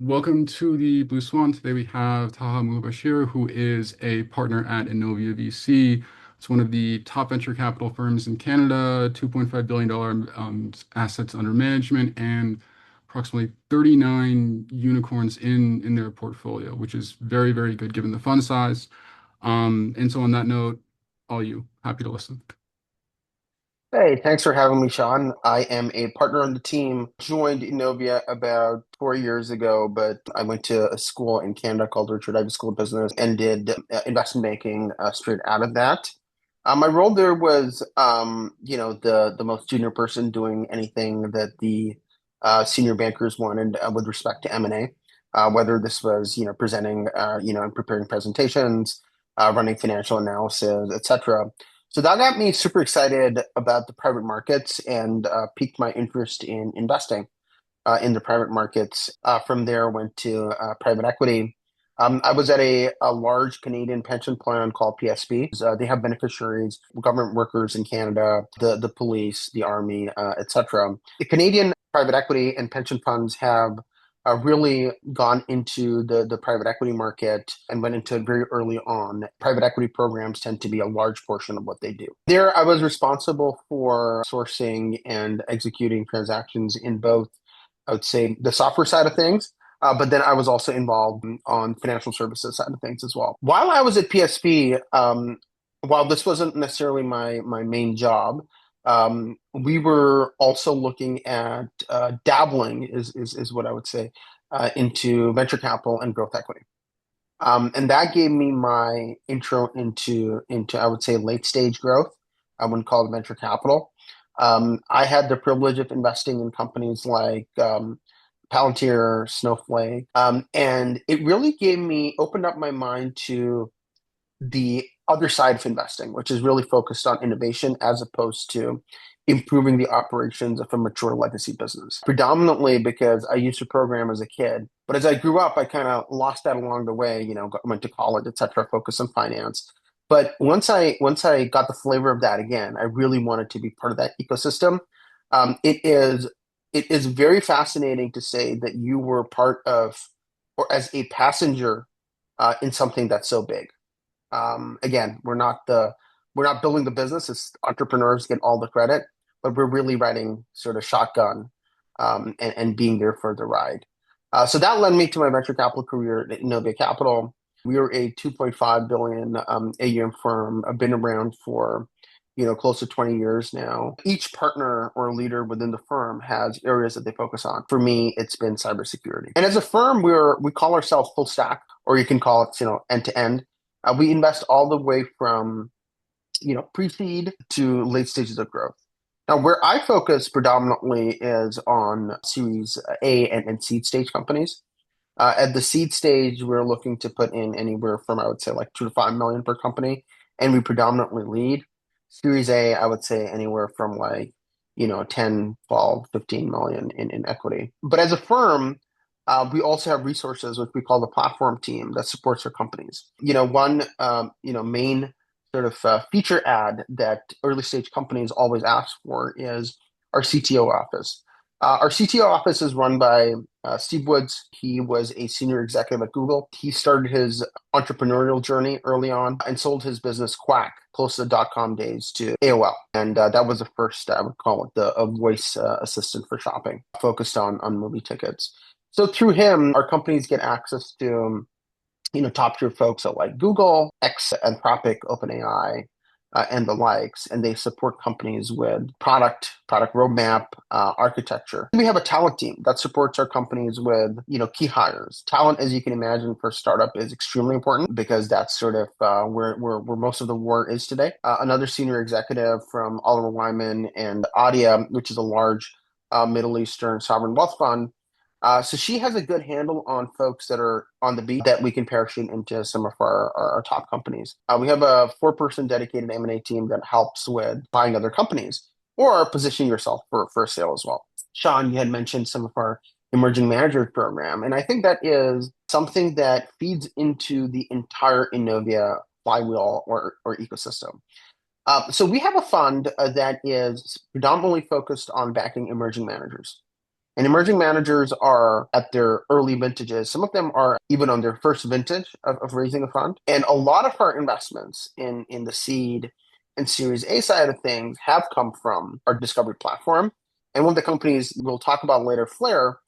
Welcome to the Blue Swan. Today we have Taha Mubashir, who is a partner at Innovia VC. It's one of the top venture capital firms in Canada, $2.5 billion assets under management, and approximately 39 unicorns in their portfolio, which is very, very good given the fund size. And so on that note, all you, happy to listen. Hey, thanks for having me, Sean. I am a partner on the team. Joined Innovia about 4 years ago, but I went to a school in Canada called Richard Ivey School of Business and did investment banking straight out of that. My role there was, the most junior person doing anything that the senior bankers wanted with respect to M&A, whether this was, presenting, and preparing presentations, running financial analysis, etc. So that got me super excited about the private markets and piqued my interest in investing in the private markets. From there, went to private equity. I was at a large Canadian pension plan called PSP. They have beneficiaries, government workers in Canada, the police, the army, etc. The Canadian private equity and pension funds have really gone into the private equity market and went into it very early on. Private equity programs tend to be a large portion of what they do. There, I was responsible for sourcing and executing transactions in both, I would say, the software side of things. But then I was also involved on financial services side of things as well. While I was at PSP, while this wasn't necessarily my main job, we were also looking at dabbling is what I would say into venture capital and growth equity. And that gave me my intro into I would say late stage growth. I wouldn't call it venture capital. I had the privilege of investing in companies like Palantir, Snowflake, and it really opened up my mind to the other side of investing, which is really focused on innovation as opposed to improving the operations of a mature legacy business. Predominantly because I used to program as a kid, but as I grew up, I kind of lost that along the way. Went to college, etc., focused on finance. But once I got the flavor of that again, I really wanted to be part of that ecosystem. It is very fascinating to say that you were part of or as a passenger in something that's so big. Again, we're not building the business. It's entrepreneurs get all the credit, but we're really riding sort of shotgun and being there for the ride. So that led me to my venture capital career at Innovia Capital. We are a 2.5 billion AUM firm. I've been around for close to 20 years now. Each partner or leader within the firm has areas that they focus on. For me, it's been cybersecurity. And as a firm, we call ourselves full stack, or you can call it end to end. We invest all the way from pre-seed to late stages of growth. Now, where I focus predominantly is on Series A and seed stage companies. At the seed stage, we're looking to put in anywhere from, I would say, like 2 to 5 million per company, and we predominantly lead. Series A, I would say anywhere from like 10, 12, 15 million in equity. But as a firm, we also have resources which we call the platform team that supports our companies. One main sort of feature ad that early stage companies always ask for is our CTO office. Our CTO office is run by Steve Woods. He was a senior executive at Google. He started his entrepreneurial journey early on and sold his business Quack close to the dot-com days to AOL. And that was the first, I would call it, a voice assistant for shopping, focused on movie tickets. So through him, our companies get access to top tier folks at like Google, X, Anthropic, OpenAI, and the likes, and they support companies with product roadmap, architecture. We have a talent team that supports our companies with key hires. Talent, as you can imagine, for a startup is extremely important because that's sort of where most of the war is today. Another senior executive from Oliver Wyman and Adia, which is a large Middle Eastern sovereign wealth fund. So she has a good handle on folks that are on the beat that we can parachute into some of our top companies. We have a 4-person dedicated M&A team that helps with buying other companies or positioning yourself for a sale as well. Sean, you had mentioned some of our emerging managers program, and I think that is something that feeds into the entire Innovia flywheel or ecosystem. So we have a fund that is predominantly focused on backing emerging managers. And emerging managers are at their early vintages. Some of them are even on their first vintage of raising a fund. And a lot of our investments in the seed and Series A side of things have come from our discovery platform. And one of the companies we'll talk about later, Flare,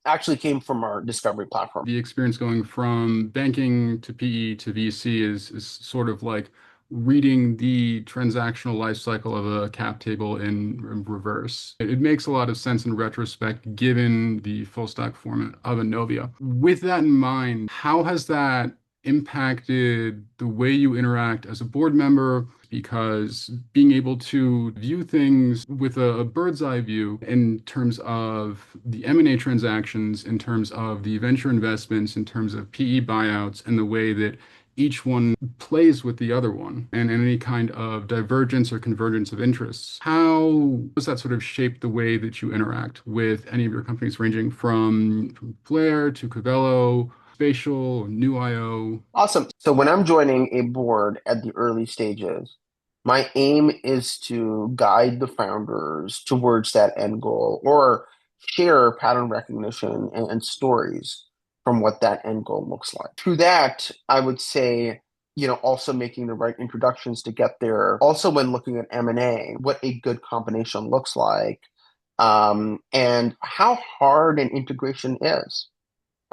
actually came from our discovery platform. The experience going from banking to PE to VC is sort of like reading the transactional life cycle of a cap table in reverse. It makes a lot of sense in retrospect, given the full stack format of Inovia. With that in mind, how has that impacted the way you interact as a board member? Because being able to view things with a bird's eye view in terms of the M&A transactions, in terms of the venture investments, in terms of PE buyouts, and the way that each one plays with the other one, and any kind of divergence or convergence of interests. How does that sort of shape the way that you interact with any of your companies, ranging from Flare to Cavello, Spatial, New IO? Awesome. So when I'm joining a board at the early stages, my aim is to guide the founders towards that end goal or share pattern recognition and stories from what that end goal looks like. Through that, I would say, also making the right introductions to get there. Also, when looking at M&A, what a good combination looks like, and how hard an integration is,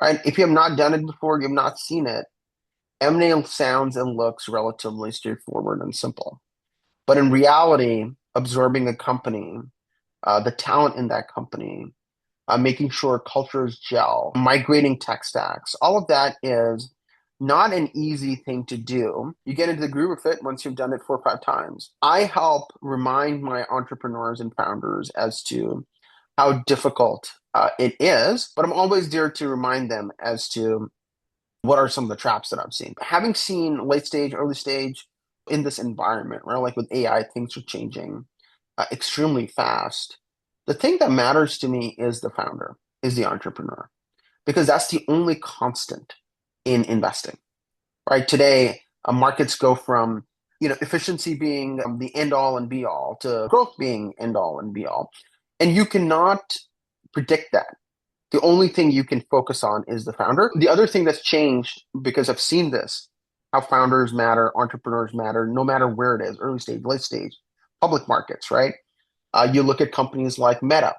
right? If you have not done it before, you have not seen it, M&A sounds and looks relatively straightforward and simple. But in reality, absorbing a company, the talent in that company, making sure cultures gel, migrating tech stacks, all of that is not an easy thing to do. You get into the groove of it once you've done it 4 or 5 times. I help remind my entrepreneurs and founders as to how difficult it is, but I'm always there to remind them as to what are some of the traps that I've seen. Having seen late stage, early stage in this environment, right? Like with AI, things are changing extremely fast. The thing that matters to me is the founder, is the entrepreneur, because that's the only constant in investing, right? Today, markets go from efficiency being the end all and be all to growth being end all and be all, and you cannot predict that. The only thing you can focus on is the founder. The other thing that's changed, because I've seen this, how founders matter, entrepreneurs matter, no matter where it is, early stage, late stage, public markets, right? You look at companies like Meta.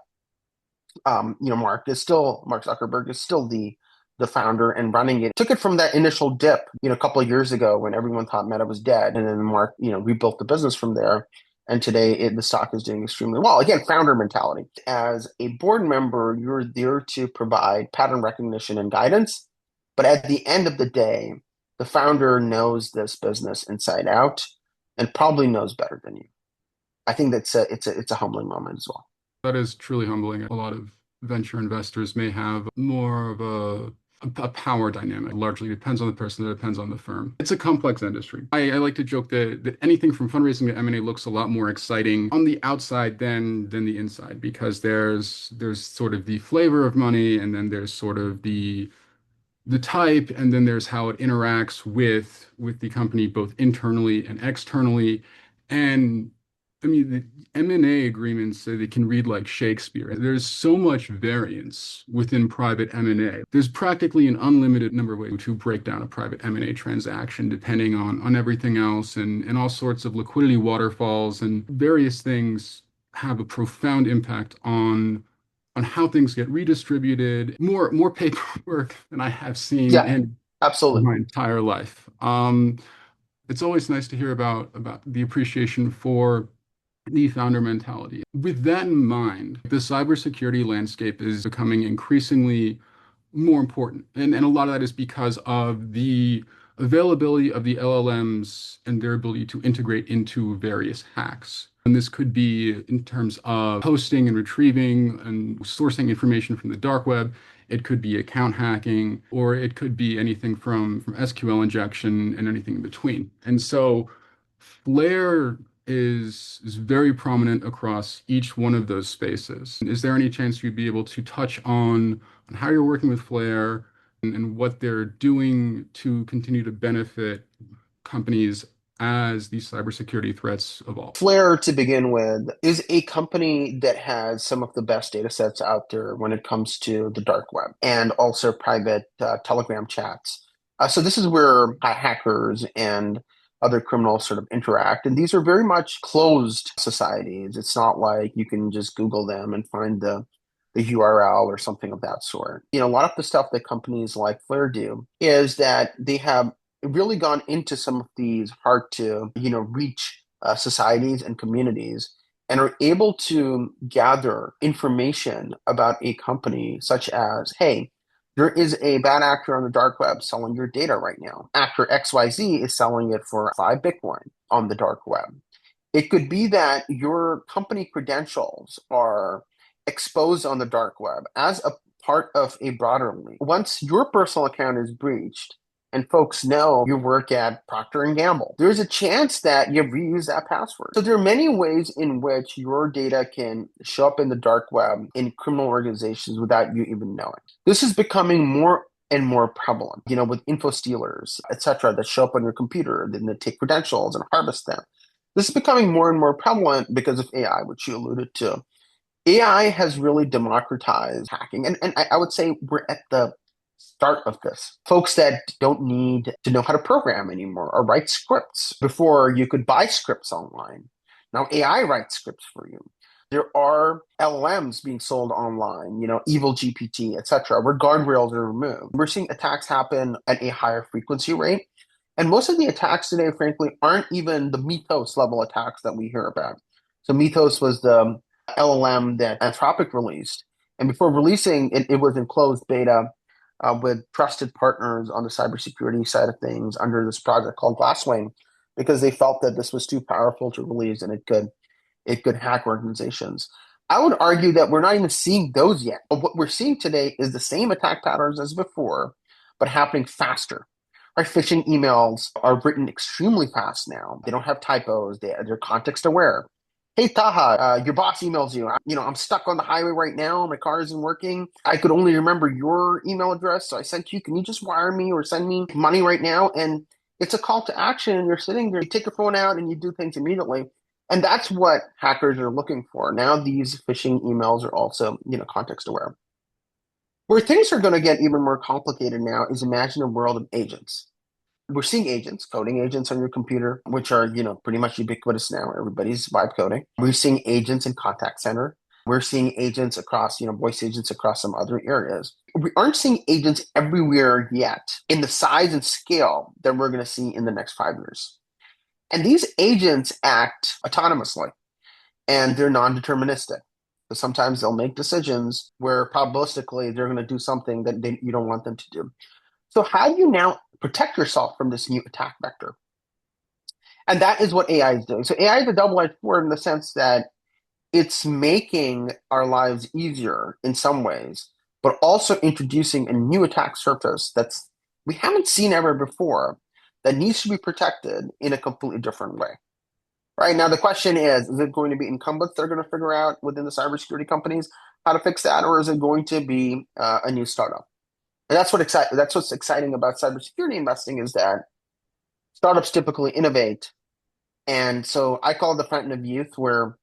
Mark Zuckerberg is still the founder and running it. Took it from that initial dip, a couple of years ago when everyone thought Meta was dead, and then Mark, rebuilt the business from there. And today, the stock is doing extremely well. Again, founder mentality. As a board member, you're there to provide pattern recognition and guidance. But at the end of the day, the founder knows this business inside out and probably knows better than you. I think it's a humbling moment as well. That is truly humbling. A lot of venture investors may have more of a power dynamic. It largely depends on the person, it depends on the firm. It's a complex industry. I like to joke that anything from fundraising to M&A looks a lot more exciting on the outside than the inside, because there's sort of the flavor of money, and then there's sort of the type, and then there's how it interacts with the company both internally and externally. And I mean, the M&A agreements say they can read like Shakespeare. There's so much variance within private M&A. There's practically an unlimited number of ways to break down a private M&A transaction, depending on everything else, and all sorts of liquidity waterfalls and various things have a profound impact on how things get redistributed. More paperwork than I have seen Yeah, in absolutely. my entire life. It's always nice to hear about the appreciation for the founder mentality. With that in mind, the cybersecurity landscape is becoming increasingly more important. And a lot of that is because of the availability of the LLMs and their ability to integrate into various hacks. And this could be in terms of hosting and retrieving and sourcing information from the dark web. It could be account hacking, or it could be anything from SQL injection and anything in between. And so Flare is very prominent across each one of those spaces. Is there any chance you'd be able to touch on how you're working with Flare and what they're doing to continue to benefit companies as these cybersecurity threats evolve. Flare, to begin with, is a company that has some of the best data sets out there when it comes to the dark web and also private Telegram chats. So this is where hackers and other criminals sort of interact. And these are very much closed societies. It's not like you can just Google them and find the URL or something of that sort. A lot of the stuff that companies like Flare do is that they have really gone into some of these hard to, reach societies and communities and are able to gather information about a company, such as, hey, there is a bad actor on the dark web selling your data right now. Actor XYZ is selling it for 5 Bitcoin on the dark web. It could be that your company credentials are exposed on the dark web as a part of a broader leak. Once your personal account is breached, and folks know you work at Procter and Gamble, there's a chance that you've reused that password. So there are many ways in which your data can show up in the dark web in criminal organizations without you even knowing. This is becoming more and more prevalent, with info stealers, etc., that show up on your computer, then they take credentials and harvest them. This is becoming more and more prevalent because of AI, which you alluded to. AI has really democratized hacking. And I would say we're at the start of this. Folks that don't need to know how to program anymore or write scripts. Before, you could buy scripts online. Now AI writes scripts for you. There are LLMs being sold online, Evil GPT, etc., where guardrails are removed. We're seeing attacks happen at a higher frequency rate. And most of the attacks today, frankly, aren't even the Mythos level attacks that we hear about. So Mythos was the LLM that Anthropic released. And before releasing it, it was in closed beta with trusted partners on the cybersecurity side of things under this project called Glasswing, because they felt that this was too powerful to release and it could hack organizations. I would argue that we're not even seeing those yet. But what we're seeing today is the same attack patterns as before, but happening faster. Our phishing emails are written extremely fast now. They don't have typos. They're context aware. Hey Taha, your boss emails you. I'm stuck on the highway right now. My car isn't working. I could only remember your email address, so I sent you. Can you just wire me or send me money right now? And it's a call to action, and you're sitting there. You take your phone out and you do things immediately. And that's what hackers are looking for. Now these phishing emails are also, context aware. Where things are going to get even more complicated now is imagine a world of agents. We're seeing agents, coding agents on your computer, which are, pretty much ubiquitous now. Everybody's vibe coding. We're seeing agents in contact center. We're seeing agents across, voice agents across some other areas. We aren't seeing agents everywhere yet in the size and scale that we're going to see in the next 5 years. And these agents act autonomously and they're non-deterministic. So sometimes they'll make decisions where probabilistically they're going to do something that you don't want them to do. So how do you now protect yourself from this new attack vector? And that is what AI is doing. So AI is a double-edged sword in the sense that it's making our lives easier in some ways, but also introducing a new attack surface that's we haven't seen ever before that needs to be protected in a completely different way. Right now, the question is it going to be incumbents that are going to figure out within the cybersecurity companies how to fix that, or is it going to be a new startup? And that's what's exciting about cybersecurity investing is that startups typically innovate. And so I call it the fountain of youth, where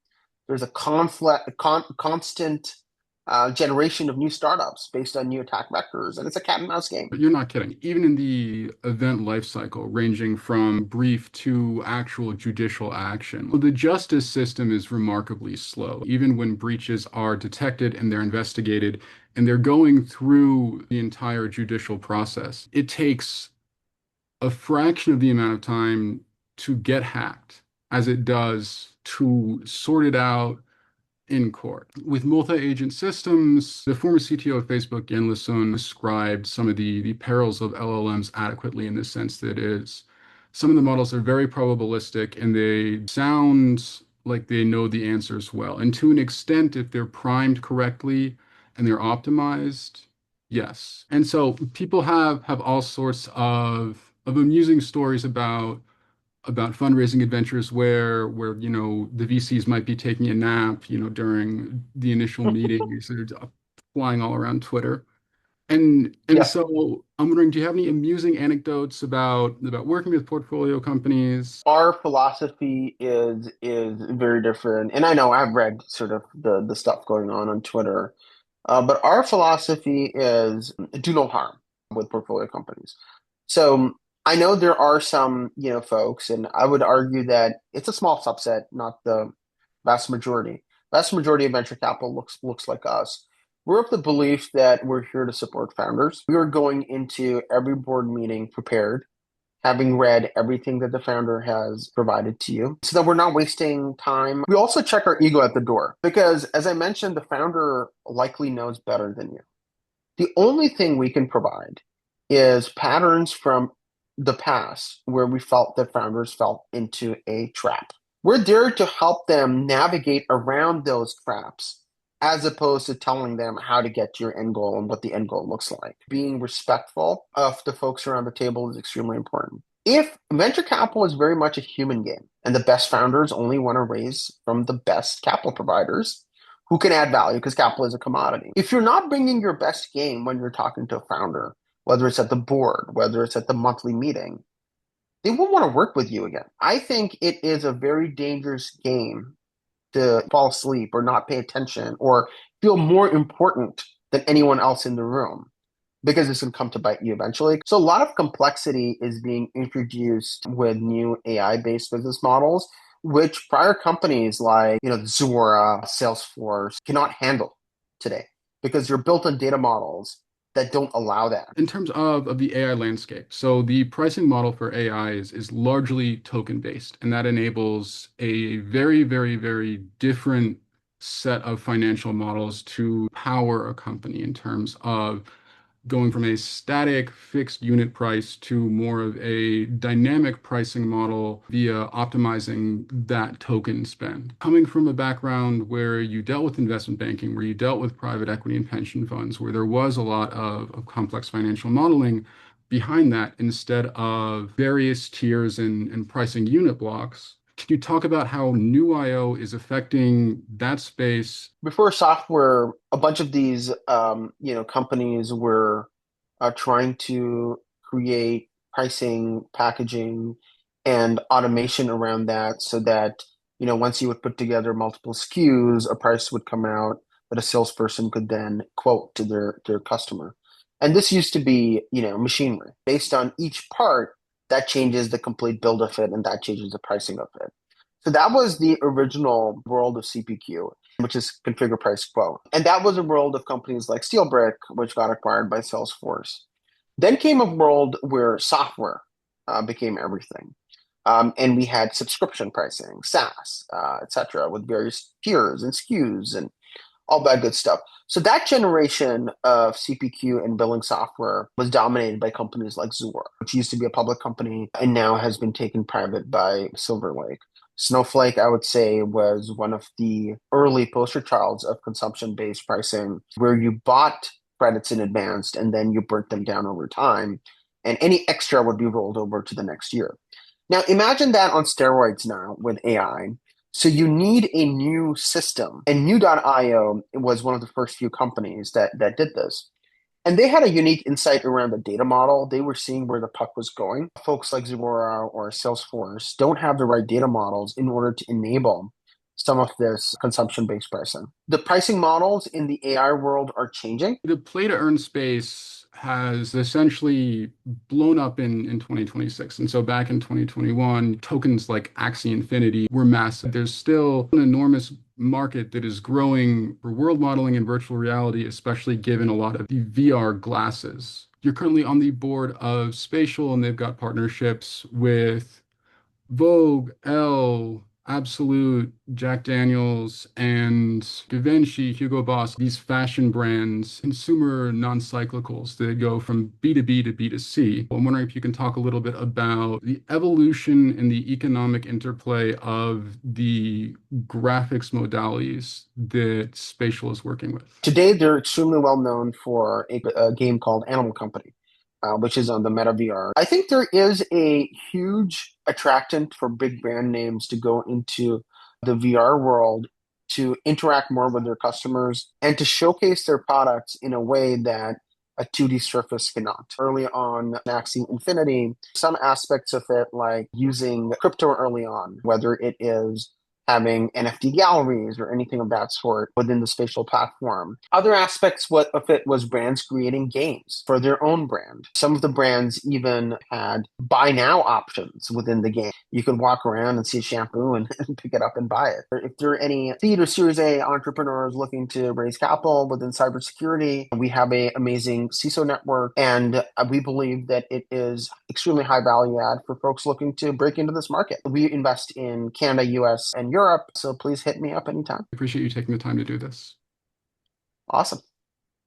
there's constant generation of new startups based on new attack vectors, and it's a cat and mouse game. But you're not kidding. Even in the event life cycle, ranging from brief to actual judicial action, the justice system is remarkably slow. Even when breaches are detected and they're investigated and they're going through the entire judicial process, it takes a fraction of the amount of time to get hacked as it does to sort it out in court. With multi-agent systems, the former CTO of Facebook, Jan LeSun, described some of the perils of LLMs adequately in the sense that some of the models are very probabilistic and they sound like they know the answers well. And to an extent, if they're primed correctly and they're optimized, yes. And so people have all sorts of amusing stories about fundraising adventures where the VCs might be taking a nap during the initial meetings. They're flying all around Twitter. And Yeah. so I'm wondering, do you have any amusing anecdotes about working with portfolio companies? Our philosophy is very different, and I know I've read sort of the stuff going on Twitter, but our philosophy is do no harm with portfolio companies. So I know there are some, folks, and I would argue that it's a small subset, not the vast majority. Vast majority of venture capital looks like us. We're of the belief that we're here to support founders. We are going into every board meeting prepared, having read everything that the founder has provided to you so that we're not wasting time. We also check our ego at the door because, as I mentioned, the founder likely knows better than you. The only thing we can provide is patterns from the past where we felt that founders fell into a trap. We're there to help them navigate around those traps as opposed to telling them how to get to your end goal and what the end goal looks like. Being respectful of the folks around the table is extremely important. If venture capital is very much a human game and the best founders only want to raise from the best capital providers, who can add value because capital is a commodity. If you're not bringing your best game when you're talking to a founder, whether it's at the board, whether it's at the monthly meeting, they won't want to work with you again. I think it is a very dangerous game to fall asleep or not pay attention or feel more important than anyone else in the room because it's going to come to bite you eventually. So a lot of complexity is being introduced with new AI-based business models, which prior companies like, Zuora, Salesforce cannot handle today because you're built on data models that don't allow that. In terms of the AI landscape, so the pricing model for AI is largely token based, and that enables a very, very, very different set of financial models to power a company in terms of going from a static fixed unit price to more of a dynamic pricing model via optimizing that token spend. Coming from a background where you dealt with investment banking, where you dealt with private equity and pension funds, where there was a lot of complex financial modeling behind that instead of various tiers and pricing unit blocks. Can you talk about how new IO is affecting that space? Before software, a bunch of these companies were trying to create pricing, packaging, and automation around that so that once you would put together multiple SKUs, a price would come out that a salesperson could then quote to their customer. And this used to be machinery. Based on each part, that changes the complete build of it and that changes the pricing of it. So that was the original world of CPQ, which is configure price quote. And that was a world of companies like Steelbrick, which got acquired by Salesforce. Then came a world where software became everything. And we had subscription pricing, SaaS, etc., with various tiers and SKUs and all that good stuff. So that generation of CPQ and billing software was dominated by companies like Zuora, which used to be a public company and now has been taken private by Silver Lake. Snowflake, I would say, was one of the early poster childs of consumption-based pricing, where you bought credits in advance and then you burnt them down over time, and any extra would be rolled over to the next year. Now, imagine that on steroids now with AI. So you need a new system, and New.io was one of the first few companies that did this. And they had a unique insight around the data model. They were seeing where the puck was going. Folks like Zuora or Salesforce don't have the right data models in order to enable some of this consumption-based pricing. The pricing models in the AI world are changing. The play to earn space has essentially blown up in 2026. And so back in 2021, tokens like Axie Infinity were massive. There's still an enormous market that is growing for world modeling and virtual reality, especially given a lot of the VR glasses. You're currently on the board of Spatial, and they've got partnerships with Vogue, Elle, Absolute, Jack Daniels, and Givenchy, Hugo Boss, these fashion brands, consumer non-cyclicals that go from B2B to B2C. I'm wondering if you can talk a little bit about the evolution and the economic interplay of the graphics modalities that Spatial is working with. Today, they're extremely well known for a game called Animal Company, which is on the Meta VR. I think there is a huge attractant for big brand names to go into the VR world to interact more with their customers and to showcase their products in a way that a 2D surface cannot. Early on, Axie Infinity, some aspects of it, like using crypto early on, whether it is having NFT galleries or anything of that sort within the spatial platform. Other aspects of it was brands creating games for their own brand. Some of the brands even had buy now options within the game. You could walk around and see a shampoo and pick it up and buy it. If there are any seed or Series A entrepreneurs looking to raise capital within cybersecurity, we have an amazing CISO network, and we believe that it is extremely high value add for folks looking to break into this market. We invest in Canada, US, and Europe, so please hit me up anytime. I appreciate you taking the time to do this. Awesome.